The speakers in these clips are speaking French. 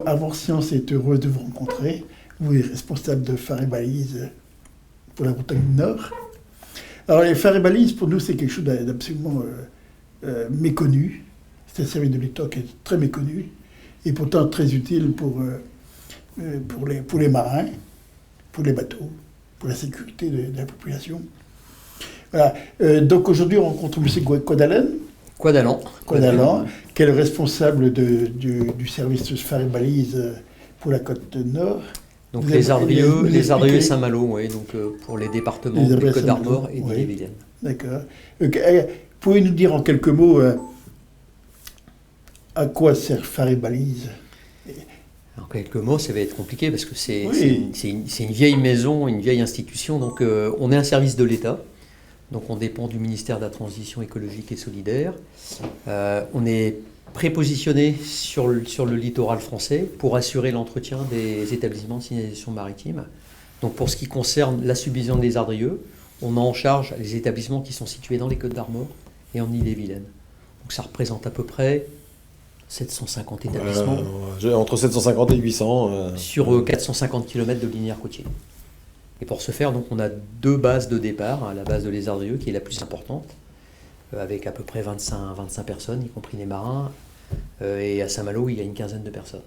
Avorcience est heureuse de vous rencontrer. Vous êtes responsable de Phares et Balises pour la Bretagne du Nord. Alors, les Phares et Balises, pour nous, c'est quelque chose d'absolument méconnu. C'est un service de l'État qui est très méconnu et pourtant très utile pour les marins, pour les bateaux, pour la sécurité de la population. Voilà. Donc aujourd'hui, on rencontre M. Quadalan, qui est le responsable du service Phares et Balises pour la côte nord. Donc les Ardrieux et Saint-Malo, oui, donc pour les départements de Côte d'Armor et d'Ille-et-Vilaine. D'accord. Pouvez-vous nous dire en quelques mots à quoi sert Phares et Balises? En quelques mots, ça va être compliqué parce que c'est une vieille maison, une vieille institution. Donc on est un service de l'État. Donc on dépend du ministère de la Transition écologique et solidaire. On est prépositionné sur le littoral français pour assurer l'entretien des établissements de signalisation maritime. Donc pour ce qui concerne la subdivision des Ardrieux, on a en charge les établissements qui sont situés dans les Côtes d'Armor et en Ille-et-Vilaine. Donc ça représente à peu près 750 établissements. Entre 750 et 800. Sur 450 km de linéaire côtier. Et pour ce faire, donc, on a deux bases de départ. La base de Les Ardrieux, qui est la plus importante, avec à peu près 25 personnes, y compris les marins. Et à Saint-Malo, il y a une quinzaine de personnes.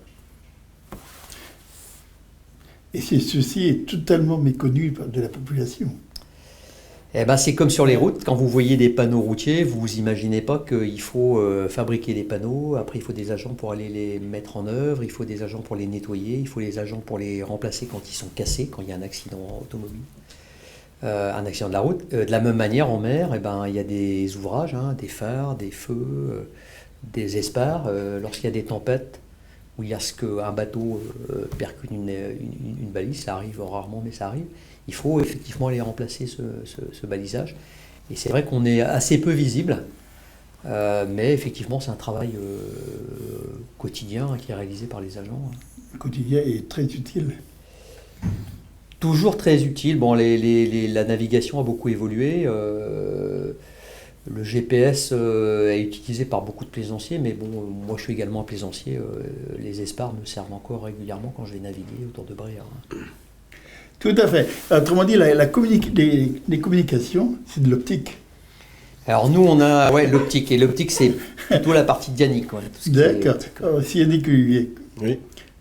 Et ceci est totalement méconnu de la population. Eh ben, c'est comme sur les routes, quand vous voyez des panneaux routiers, vous vous imaginez pas qu'il faut fabriquer les panneaux, après il faut des agents pour aller les mettre en œuvre, il faut des agents pour les nettoyer, il faut des agents pour les remplacer quand ils sont cassés, quand il y a un accident automobile, un accident de la route. De la même manière, en mer, eh ben, il y a des ouvrages, des phares, des feux, des espars. Lorsqu'il y a des tempêtes, où il y a un bateau percute une balise, ça arrive rarement, mais ça arrive. Il faut effectivement aller remplacer ce balisage. Et c'est vrai qu'on est assez peu visible, mais effectivement, c'est un travail quotidien qui est réalisé par les agents. Le quotidien est très utile. Toujours très utile. Bon, la navigation a beaucoup évolué. Le GPS est utilisé par beaucoup de plaisanciers, mais bon, moi je suis également un plaisancier. Les espars me servent encore régulièrement quand je vais naviguer autour de Bréa. Tout à fait. Autrement dit, les communications, c'est de l'optique. Alors nous, on a l'optique, et l'optique c'est plutôt la partie dianique. D'accord. Sianique, oui.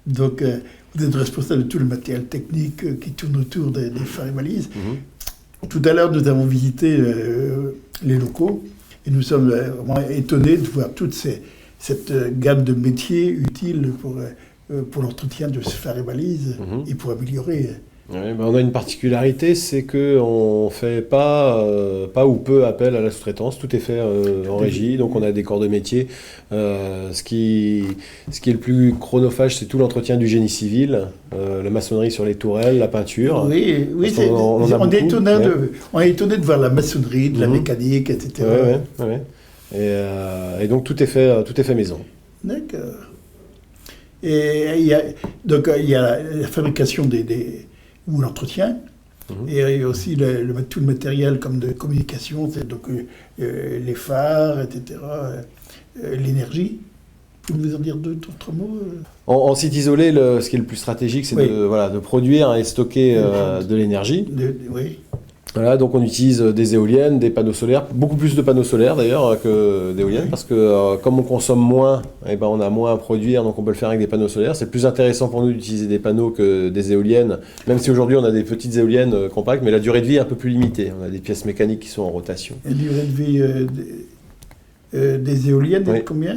Donc vous êtes responsable de tout le matériel technique qui tourne autour des Phares et Balises. Mm-hmm. Tout à l'heure, nous avons visité les locaux et nous sommes vraiment étonnés de voir toute cette gamme de métiers utiles pour l'entretien de ces Phares et Balises et pour améliorer. Oui, ben on a une particularité, c'est qu'on ne fait pas ou peu appel à la sous-traitance, tout est fait en régie, donc on a des corps de métier. Ce qui est le plus chronophage, c'est tout l'entretien du génie civil, la maçonnerie sur les tourelles, la peinture. Oui, on est étonné de voir la maçonnerie, de la mécanique, etc. Oui. Et donc tout est fait maison. D'accord. Et il y a la fabrication ou l'entretien, et il y a aussi tout le matériel comme de communication, c'est donc les phares, etc., l'énergie. Pouvez-vous nous en dire d'autres mots En site isolé, ce qui est le plus stratégique, c'est de produire et stocker de l'énergie. Oui. Voilà, donc on utilise des éoliennes, des panneaux solaires, beaucoup plus de panneaux solaires d'ailleurs que d'éoliennes, parce que comme on consomme moins, on a moins à produire, donc on peut le faire avec des panneaux solaires. C'est plus intéressant pour nous d'utiliser des panneaux que des éoliennes, même si aujourd'hui on a des petites éoliennes compactes, mais la durée de vie est un peu plus limitée. On a des pièces mécaniques qui sont en rotation. La durée de vie des éoliennes est combien ?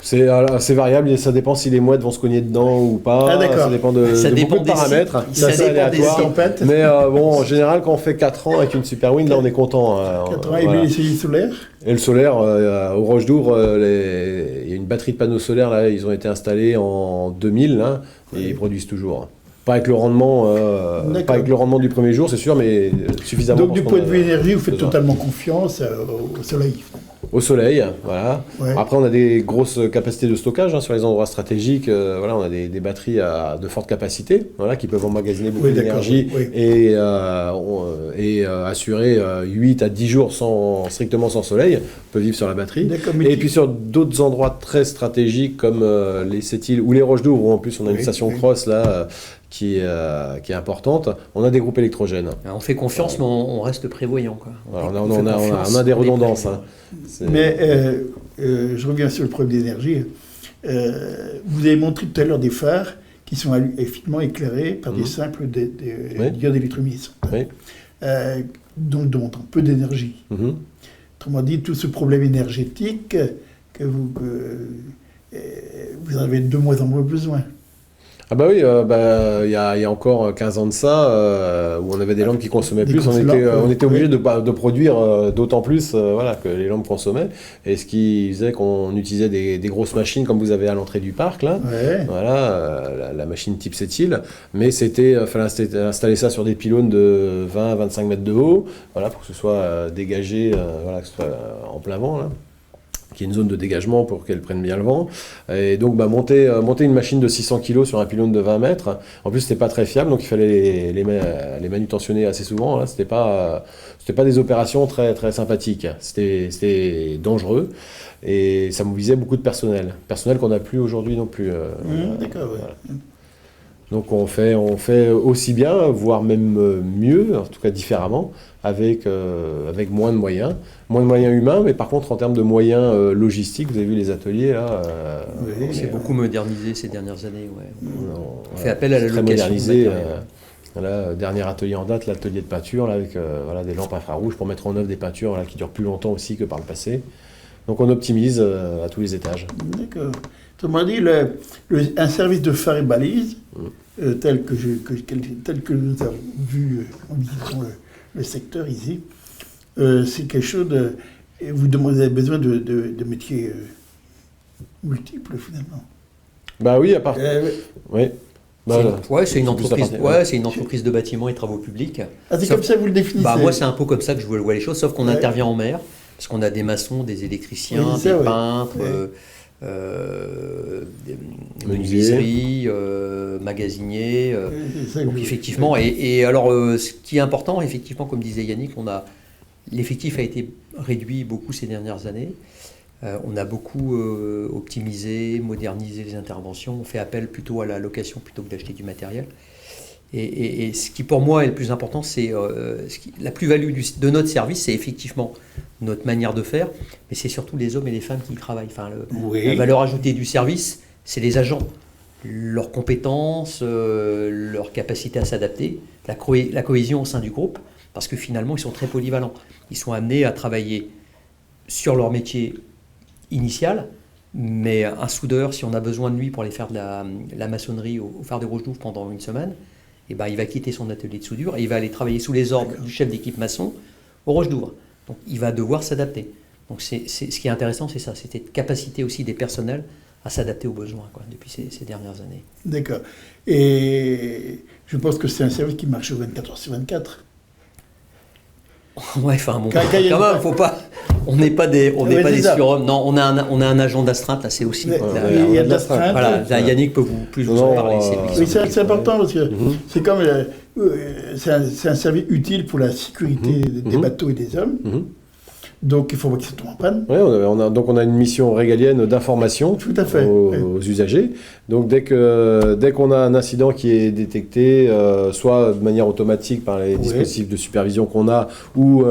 C'est assez variable et ça dépend si les mouettes vont se cogner dedans ou pas. Ça dépend de beaucoup de paramètres. C'est assez aléatoire. Mais en général, quand on fait 4 ans avec une Super Wind, là on est content. 4 ans et les solaires. Et le solaire, au Roche d'Ouvre, il y a une batterie de panneaux solaires, là, ils ont été installés en 2000 là, et ils produisent toujours. Pas avec le rendement, du premier jour, c'est sûr, mais suffisamment. Donc du point de vue énergie, vous faites totalement confiance au soleil. au soleil, voilà. Ouais. Après, on a des grosses capacités de stockage sur les endroits stratégiques. Voilà, on a des batteries de forte capacité, voilà, qui peuvent emmagasiner beaucoup Oui, d'accord, d'énergie oui. et assurer 8 à 10 jours strictement sans soleil. On peut vivre sur la batterie. D'accord, mais Et puis sur d'autres endroits très stratégiques comme les Sept-Îles ou les Roches d'Ouvre, où en plus on a une Oui, station oui. cross là qui est importante, on a des groupes électrogènes. Alors, on fait confiance, mais on reste prévoyant, quoi. Alors, On on fait a confiance, des on est redondances. prévoyant. Mais je reviens sur le problème d'énergie. Vous avez montré tout à l'heure des phares qui sont effectivement éclairés par des simples Oui. diodes électroluminescentes, Oui. donc dont peu d'énergie. Mhm. Autrement dit, tout ce problème énergétique que vous en avez de moins en moins besoin. Ah bah oui, il y a encore 15 ans de ça, où on avait des lampes qui consommaient Des plus, on grosses était, lampes, on était obligé oui. de produire d'autant plus voilà, que les lampes consommaient, et ce qui faisait qu'on utilisait des grosses machines comme vous avez à l'entrée du parc, là, Ouais. voilà, la machine type Sept-Îles, mais fallait installer ça sur des pylônes de 20 à 25 mètres de haut, voilà, pour que ce soit dégagé, voilà, que ce soit en plein vent, là, qui est une zone de dégagement pour qu'elle prenne bien le vent. Et donc monter une machine de 600 kg sur un pylône de 20 mètres, en plus c'était pas très fiable, donc il fallait les manutentionner assez souvent, là. C'était pas des opérations très, très sympathiques, c'était dangereux, et ça mobilisait beaucoup de personnel qu'on n'a plus aujourd'hui non plus. D'accord, ouais. Voilà. Donc on fait aussi bien, voire même mieux, en tout cas différemment, avec moins de moyens humains, mais par contre en termes de moyens logistiques, vous avez vu les ateliers là, Oui. On s'est beaucoup modernisé ces dernières années. Ouais. On fait voilà, appel à la c'est très location de modernisé. matériel. Voilà, dernier atelier en date, l'atelier de peinture, là, avec voilà, des lampes infrarouges pour mettre en œuvre des peintures là, qui durent plus longtemps aussi que par le passé. Donc on optimise à tous les étages. D'accord. Autrement dit, un service de phare et balise, tel que nous avons vu en visitant le secteur ici, c'est quelque chose de... et vous avez besoin de métiers multiples, finalement. Bah oui, à part. Oui. C'est une c'est plus entreprise. la partie- Ouais, c'est une entreprise de bâtiments et travaux publics. Ah, c'est Sauf- comme ça que vous le définissez? Bah, moi, c'est un peu comme ça que je vois les choses, sauf qu'on Ouais. intervient en mer, parce qu'on a des maçons, des électriciens, Oui, c'est des ça, ouais. peintres, Ouais. Des Menuisiers. menuiseries, magasiniers. C'est ça que Donc je- effectivement, et alors ce qui est important, effectivement, comme disait Yannick, l'effectif a été réduit beaucoup ces dernières années. On a beaucoup optimisé, modernisé les interventions. On fait appel plutôt à la location plutôt que d'acheter du matériel. Et ce qui pour moi est le plus important, c'est la plus-value de notre service, c'est effectivement notre manière de faire, mais c'est surtout les hommes et les femmes qui y travaillent. Enfin, Oui. la valeur ajoutée du service, c'est les agents, leurs compétences, leur capacité à s'adapter, la cohésion au sein du groupe, parce que finalement, ils sont très polyvalents. Ils sont amenés à travailler sur leur métier initial, mais un soudeur, si on a besoin de lui pour aller faire de la maçonnerie au phare des Roches d'Ouvre pendant une semaine, et ben, il va quitter son atelier de soudure et il va aller travailler sous les ordres du chef d'équipe maçon aux Roches d'Ouvre. Donc il va devoir s'adapter. Donc ce qui est intéressant, c'est ça, c'était cette capacité aussi des personnels à s'adapter aux besoins depuis ces dernières années. D'accord. Et je pense que c'est un service qui marche 24 heures sur 24. Ouais, enfin bon, Quand quand il y a même, une- faut pas. On n'est pas des c'est ça. surhommes. Non, on a un agent d'astreinte là, c'est aussi. Mais- la- il y a on a de de l'astreinte. Voilà, là, Yannick peut plus vous en Non, parler. C'est lui qui Oui, s'en c'est occupe. important parce que Mhm. c'est comme c'est un service utile pour la sécurité des bateaux et des hommes. Mhm. Donc il faut pas que ça tombe en panne. Ouais, on a une mission régalienne d'information Tout à fait. aux usagers. Donc dès qu'on a un incident qui est détecté, soit de manière automatique par les dispositifs de supervision qu'on a, ou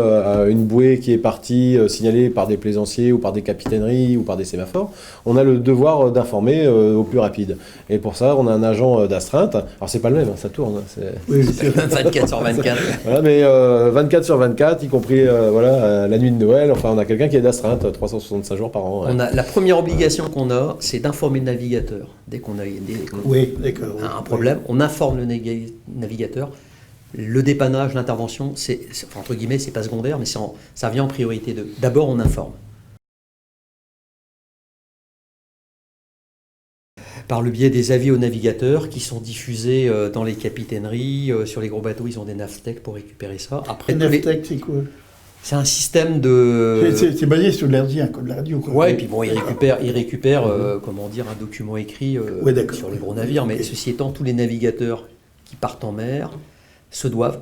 une bouée qui est partie signalée par des plaisanciers ou par des capitaineries ou par des sémaphores, on a le devoir d'informer au plus rapide. Et pour ça, on a un agent d'astreinte. Alors c'est pas le même, hein, ça tourne. Oui, c'est 24 sur 24. Voilà, mais 24 sur 24, y compris la nuit de Noël. Enfin, on a quelqu'un qui est d'astreinte 365 jours par an. Ouais. La première obligation qu'on a, c'est d'informer le navigateur. Dès qu'on a Oui, d'accord. un problème, on informe le navigateur. Le dépannage, l'intervention, entre guillemets, c'est pas secondaire, mais ça vient en priorité. D'abord, on informe. Par le biais des avis aux navigateurs qui sont diffusés dans les capitaineries, sur les gros bateaux, ils ont des Navtech pour récupérer ça. Après, Et Navtech, c'est quoi? C'est un système de... C'est basé sur l'herdien, comme la radio. Quoi. Ouais, et puis bon, il récupère comment dire, un document écrit sur les gros navires, mais ceci étant, tous les navigateurs qui partent en mer se doivent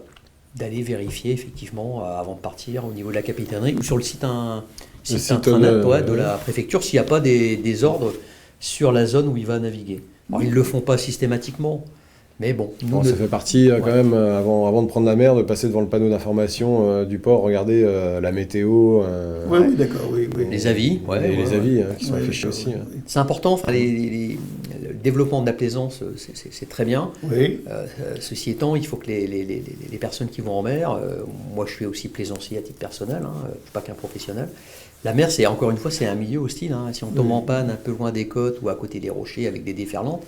d'aller vérifier effectivement avant de partir au niveau de la capitainerie ou sur le site intranet de la préfecture s'il n'y a pas des ordres sur la zone où il va naviguer. Alors, ils ne le font pas systématiquement. Mais bon, ça fait partie quand même, avant de prendre la mer, de passer devant le panneau d'information du port, regarder la météo. Oui, d'accord. Oui. Les avis. Les avis qui sont affichés aussi. C'est important, le développement de la plaisance, c'est très bien. Oui. Ceci étant, il faut que les personnes qui vont en mer, moi je suis aussi plaisancier à titre personnel, je ne suis pas qu'un professionnel. La mer, encore une fois, c'est un milieu hostile. Si on tombe en panne un peu loin des côtes ou à côté des rochers avec des déferlantes,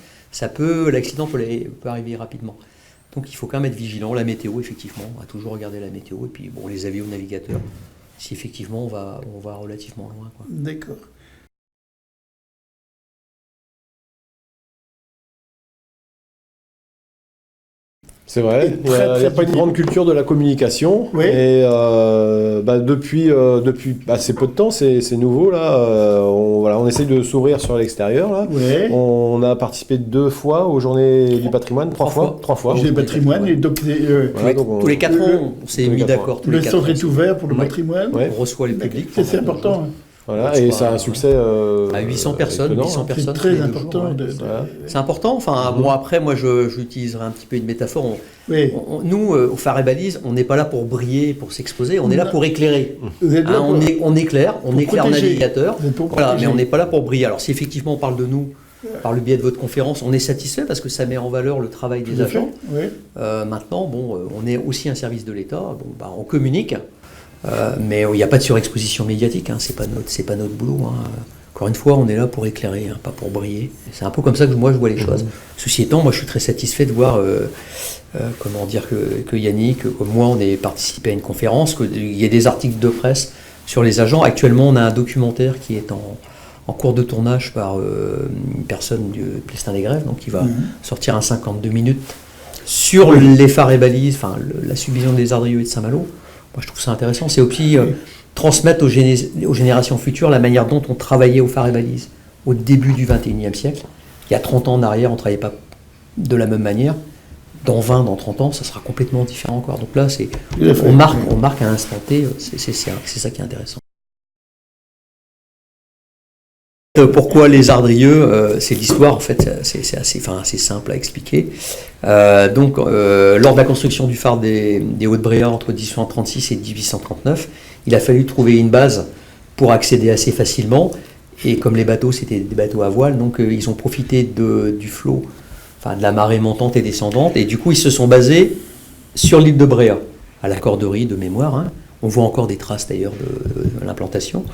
l'accident peut arriver rapidement. Donc il faut quand même être vigilant. La météo, effectivement, on va toujours regarder la météo. Et puis bon, les avis aux navigateurs, si effectivement on va relativement loin. Quoi. D'accord. C'est vrai, il n'y a pas une grande culture de la communication. Oui. Et depuis assez peu de temps, c'est nouveau. Là, on essaye de s'ouvrir sur l'extérieur. Là. Oui. On a participé 2 fois aux Journées du patrimoine, 3 fois. J'ai le patrimoine. Et donc, tous les 4 ans, on s'est mis d'accord. Le centre est ouvert pour le patrimoine. On reçoit le public. C'est important. Voilà, et ça a un succès à 800 personnes, 800 personnes. C'est très important. C'est important. Enfin, bon, après, moi, j'utiliserai un petit peu une métaphore. Nous, au Phare et Balise, on n'est pas là pour briller, pour s'exposer. On est là pour éclairer. On éclaire le navigateur. Voilà, mais on n'est pas là pour briller. Alors, si effectivement on parle de nous par le biais de votre conférence, on est satisfait parce que ça met en valeur le travail des agents. Maintenant, on est aussi un service de l'État. On communique. Mais il n'y a pas de surexposition médiatique, c'est pas notre boulot. Encore une fois, on est là pour éclairer, pas pour briller. C'est un peu comme ça que moi je vois les choses. Ceci étant, moi je suis très satisfait de voir que Yannick, comme moi, on ait participé à une conférence, qu'il y ait des articles de presse sur les agents. Actuellement, on a un documentaire qui est en cours de tournage par une personne du Plestin des Grèves, donc qui va sortir en 52 minutes sur les phares et balises, la subvision des Ardrieux et de Saint-Malo. Moi, je trouve ça intéressant. C'est aussi transmettre aux générations futures la manière dont on travaillait au phare et balises au début du XXIe siècle. Il y a 30 ans en arrière, on ne travaillait pas de la même manière. Dans 20, dans 30 ans, ça sera complètement différent encore. Donc là, on marque à un instant T. C'est ça qui est intéressant. Pourquoi les Ardrieux, c'est l'histoire, en fait, c'est assez simple à expliquer. Lors de la construction du phare des Hauts-de-Bréa entre 1836 et 1839, il a fallu trouver une base pour accéder assez facilement. Et comme les bateaux, c'était des bateaux à voile, donc ils ont profité du flot, de la marée montante et descendante. Et du coup, ils se sont basés sur l'île de Bréa, à la corderie de mémoire. On voit encore des traces d'ailleurs de l'implantation.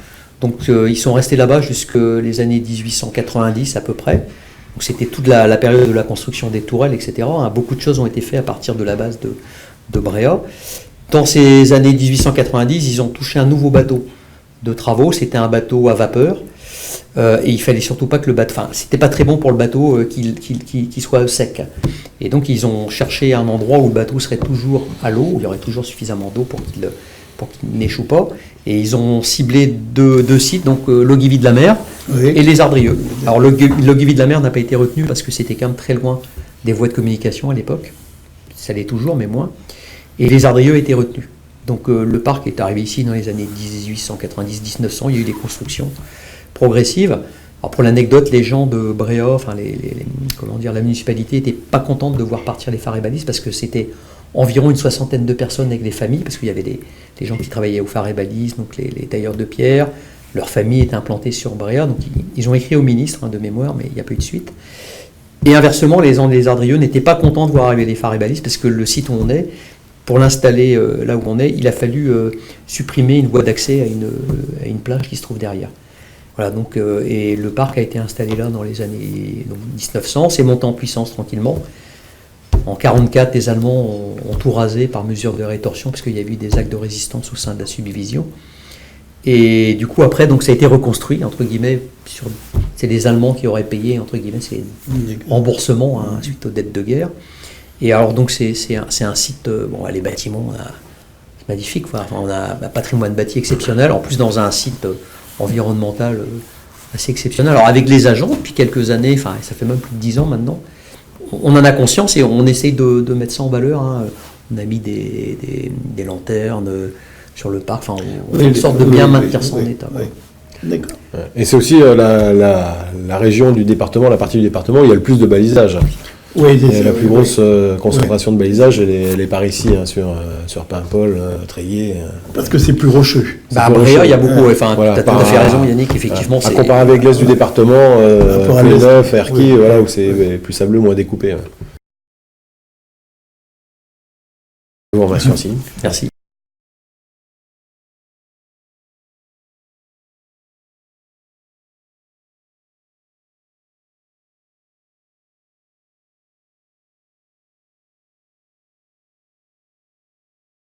Donc ils sont restés là-bas jusqu'aux années 1890 à peu près. Donc c'était toute la période de la construction des tourelles, etc. Beaucoup de choses ont été faites à partir de la base de Bréa. Dans ces années 1890, ils ont touché un nouveau bateau de travaux. C'était un bateau à vapeur. Et il fallait surtout pas que le bateau... c'était pas très bon pour le bateau qu'il soit sec. Et donc ils ont cherché un endroit où le bateau serait toujours à l'eau, où il y aurait toujours suffisamment d'eau pour qu'il n'échoue pas. Et ils ont ciblé deux sites, donc l'Ogivie de la Mer et les Ardrieux. Alors l'Ogivie de la Mer n'a pas été retenu parce que c'était quand même très loin des voies de communication à l'époque. Ça l'est toujours, mais moins. Et les Ardrieux étaient retenus. Donc le parc est arrivé ici dans les années 1890-1900. Il y a eu des constructions progressives. Alors pour l'anecdote, les gens de Bréa, la municipalité n'était pas contente de voir partir les phares et balises parce que c'était environ une 60aine de personnes avec des familles, parce qu'il y avait des gens qui travaillaient au phare et balises, donc les tailleurs de pierre. Leur famille était implantée sur Bréa, donc ils ont écrit au ministre de mémoire, mais il n'y a pas eu de suite. Et inversement, les Ardrieux n'étaient pas contents de voir arriver les phares et balises, parce que le site où on est, pour l'installer là où on est, il a fallu supprimer une voie d'accès à une plage qui se trouve derrière. Voilà, donc, et le parc a été installé là dans les années 1900, c'est monté en puissance tranquillement. En 1944, les Allemands ont tout rasé par mesure de rétorsion, parce qu'il y a eu des actes de résistance au sein de la subdivision. Et du coup, après, donc, ça a été reconstruit, entre guillemets, c'est les Allemands qui auraient payé, entre guillemets, ces remboursements suite aux dettes de guerre. Et alors, donc, c'est un site, les bâtiments, magnifique. Enfin, on a un patrimoine bâti exceptionnel, en plus dans un site environnemental assez exceptionnel. Alors avec les agents, depuis quelques années, enfin ça fait même plus de 10 ans maintenant, on en a conscience et on essaye de mettre ça en valeur. Hein. On a mis des lanternes sur le parc, enfin on fait en sorte de bien maintenir ça en état. Oui. D'accord. Et c'est aussi la région du département, la partie du département où il y a le plus de balisage. Oui, Et la plus grosse concentration de balisage, elle est par ici, hein, sur Paimpol, Tréguier. Parce que c'est plus rocheux. À Bréa, il y a beaucoup, enfin, Voilà, tu as tout à fait raison Yannick, effectivement. À comparer avec l'est du département, à l'est. Pléneuf, Erquy, Oui. voilà, où c'est plus sableux, moins découpé. Je vous remercie aussi. Merci.